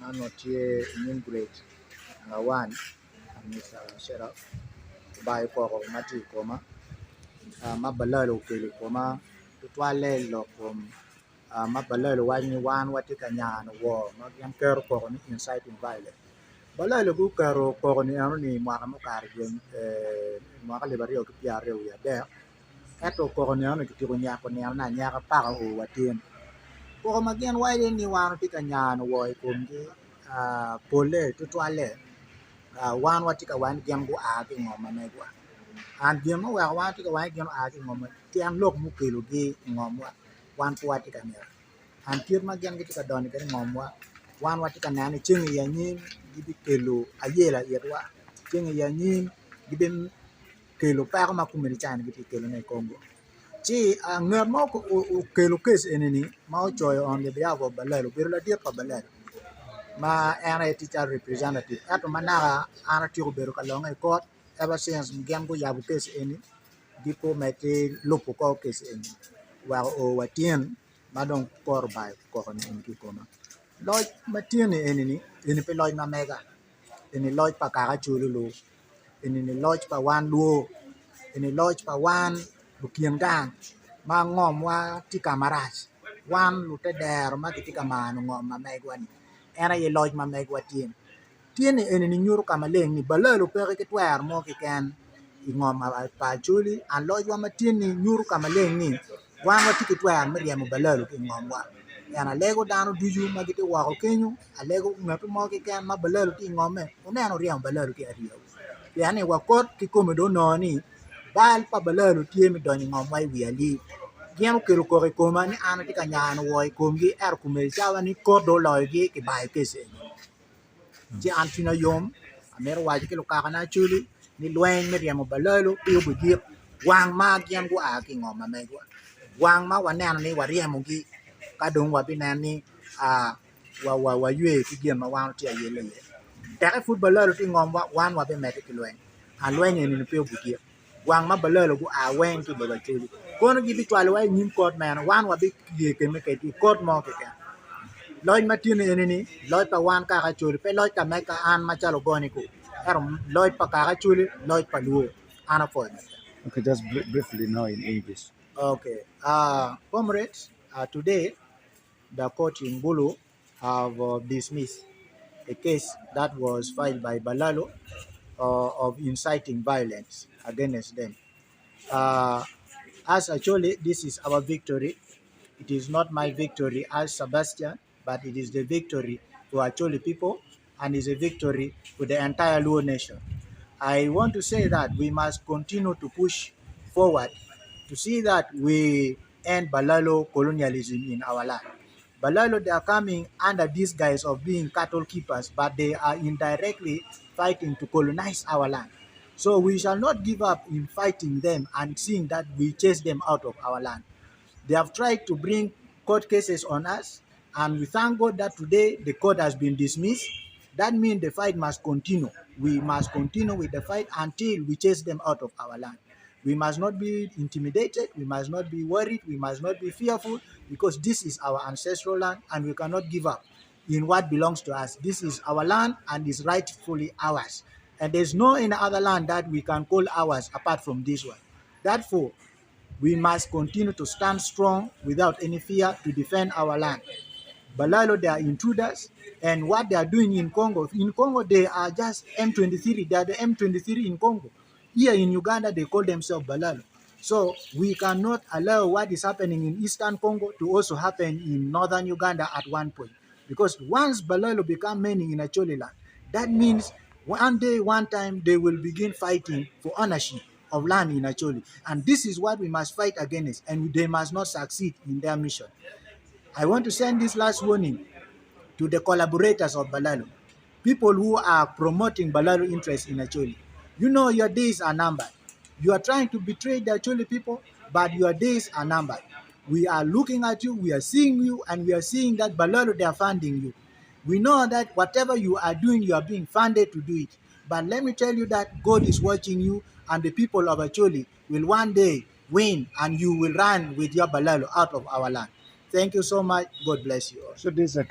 anotie in grade one Mr. Sheriff by Koro Mati Koma Mabalalo Kili Koma to Twale Lokum Mabalalo one Watikanya and war, not young Kerr Koron inciting violence. Balalo Gukaro Koroni Aroni Maramukar Makalibario Piare we are there. Eto Koroniano Kitirunyakoniana Nyaka Para o Watin. Korom again, why didn't you want to pick a yan or Pole to Toilet? One Watika one Gambo acting on Managua. And you know, I want to go acting on Tian Lok Mukilugi in Momwa, one Poatica near. And Kirma Gangitica Donica in Momwa, one Watika Nani, Chingy Yanin, Gibi Kelu, Ayela Yetwa, Chingy Yanin, give him Kelu Parma Kumichan, Gibi Kelu Congo. Gee, Nermok Kelukis enemy, Mauchoy on the behalf of Balaalo, Birla Dear Balalo. My anna teacher representative at Manara, Anna Tuberu along a court ever since Gambo Yabukes any, Dipo Mete Lopo case any. Well, over 10, Madon Cor by Coron in Kikoma. Lloyd Matini enemy, in the Peloid Mamega, in the Lloyd Pacara Chulu, in the Lodge by one Luo, in the Lodge by one. Bukiang ma ngom wa tika maras wan lute der ma tika manu ngom ma megwan era ye loj ma megwa tien ni nyuru kama leng ni Balalo pere ke twer mo ke ken ngom pa chuli an loj wa ma tien ni nyuru kama leng ni wan wa tika twer me riam Balalo ke ngom wa yana lego dano duju ma gite wa ko kenyu a lego ngatu mo ke ken ma Balalo ki ngom me oneno riam Balalo ke ariyo yani wa kot ki komedo no ni Bal Pabalalo team doing on my wheelie. Giam Kiroko Koma and Antica Yan Woy Kumgi Erkume Javani Cordo Logi by Kissing. G. Antina Yom, a mere Wajiki Carana Chuli, Ni Luang Miriam Balalo, you would give Wang Ma Giam Guaking on my megua. Wang Ma Wanani Wariamugi, Kadung Wabinani, wa Yue to give my one to a year. That footballer thing on one Wabimatic Luang, and Luang in the field would give. Wang ma Balalo go wang to the chili. Gonna give it to a new court man, one wa big ye can make it court market. Lloyd Martin enemy, Lloyd pa one carachuli, pay Lloyd Kameka and Machalo Gonico. Lloyd Pacarachuli, Lloyd Palu, Anna Ford. Okay, just briefly now in English. Okay. Comrades, today the court in Bulu have dismissed a case that was filed by Balaalo of inciting violence against them. As Acholi, this is our victory. It is not my victory as Sebastian, but it is the victory to Acholi people and is a victory to the entire Luo nation. I want to say that we must continue to push forward to see that we end Balaalo colonialism in our land. Balaalo, they are coming under this guise of being cattle keepers, but they are indirectly fighting to colonize our land. So we shall not give up in fighting them and seeing that we chase them out of our land. They have tried to bring court cases on us, and we thank God that today the court has been dismissed. That means the fight must continue. We must continue with the fight until we chase them out of our land. We must not be intimidated. We must not be worried. We must not be fearful because this is our ancestral land and we cannot give up in what belongs to us. This is our land and is rightfully ours. And there's no any other land that we can call ours apart from this one. Therefore, we must continue to stand strong without any fear to defend our land. Balaalo, they are intruders, and what they are doing in Congo they are just M23. They are the M23 in Congo. Here in Uganda, they call themselves Balaalo. So we cannot allow what is happening in Eastern Congo to also happen in Northern Uganda at one point. Because once Balaalo become many in Acholi land, that means one day, one time, they will begin fighting for ownership of land in Acholi. And this is what we must fight against, and they must not succeed in their mission. I want to send this last warning to the collaborators of Balaalo, people who are promoting Balaalo interests in Acholi. You know your days are numbered. You are trying to betray the Acholi people, but your days are numbered. We are looking at you, we are seeing you, and we are seeing that Balaalo, they are funding you. We know that whatever you are doing, you are being funded to do it. But let me tell you that God is watching you, and the people of Acholi will one day win, and you will run with your Balaalo out of our land. Thank you so much. God bless you all. So this is a